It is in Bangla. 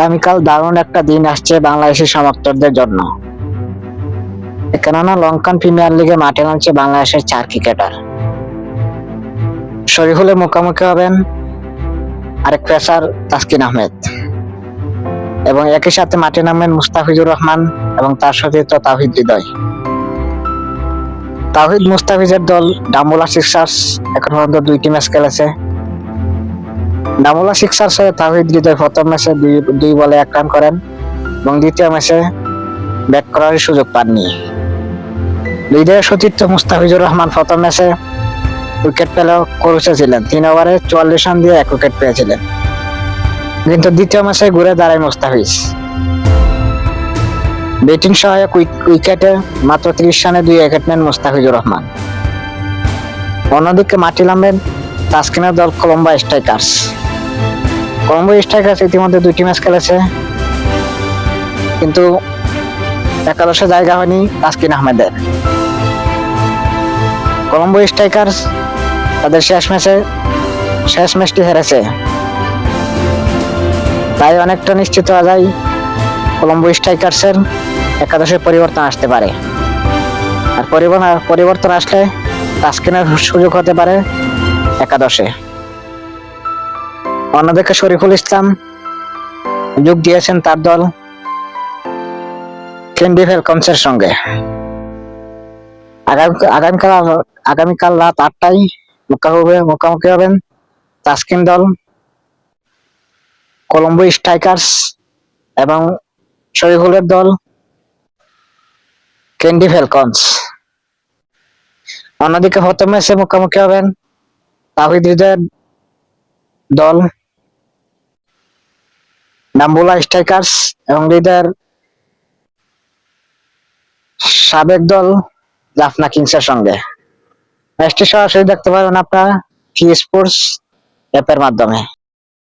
আগামীকাল দারুণ একটা দিন আসছে বাংলাদেশের সমর্থকদের জন্য, কেননা লঙ্কান প্রিমিয়ার লিগে মাঠে নামছে বাংলাদেশের 4 ক্রিকেটার। শরীফুলের মুখোমুখি হবেন আরেক পেসার তাসকিন আহমেদ, এবং একই সাথে মাঠে নামবেন মুস্তাফিজুর রহমান এবং তার সতীর্থ তাওহিদ হৃদয়। তাওহিদ মুস্তাফিজের দল ডামুলা সিক্সার্স এখন পর্যন্ত 2টি ম্যাচ খেলেছে। ডামুলা সিক্সার্স হয়ে তাওহিদ হৃদয় প্রথম ম্যাচে 2 বলে 1 রান করেন এবং দ্বিতীয় ম্যাচে ব্যাট করার সুযোগ পাননি। হৃদয়ের সতীর্থ মুস্তাফিজুর রহমান প্রথম ম্যাচে উইকেট পেলেও ক্রুসে ছিলেন, 3 ওভারে 44 রান দিয়ে 1 উইকেট পেয়েছিলেন, কিন্তু দ্বিতীয় ম্যাচে ঘুরে দাঁড়ায় মুস্তাফিজ। ব্যাটিং সহায়ক উইকেটে মাত্র 30 রানে 2 উইকেট নেন মুস্তাফিজুর রহমান। অন্যদিকে মাঠে নামবেন তাসকিনের দল কলম্বো স্ট্রাইকার্স। কলম্বো স্ট্রাইকার্স ইতিমধ্যে 2টি ম্যাচ খেলেছে, কিন্তু একাদশে জায়গা হয়নি তাসকিন আহমেদের। কলম্বো স্ট্রাইকার্স তাদের শেষ ম্যাচটি হেরেছে, তাই অনেকটা নিশ্চিত হওয়া যায় কলম্বো স্ট্রাইকার্সের একাদশে পরিবর্তন আসতে পারে। আর পরিবর্তন আসলে তাসকিনের সুযোগ হতে পারে একাদশে। অন্যদিকে শরীফুল ইসলাম যোগ দিয়েছেন তার দল ক্যান্ডি ফ্যালকনসের সঙ্গে। আগামীকাল রাত 8টায় মুখোমুখি হবেন তাসকিন দল কলম্বো স্ট্রাইকার্স এবং শরীফুলের দল ক্যান্ডি ফ্যালকনস। অন্যদিকে প্রথম ম্যাচে মুখোমুখি হবেন তাওহিদ হৃদয়ের দল ডাম্বুলা স্ট্রাইকার্স এবং হৃদয়ের সাবেক দল জাফনা কিংসের সঙ্গে। ম্যাচটি সরাসরি দেখতে পারবেন আপনারা টি স্পোর্টস অ্যাপের মাধ্যমে।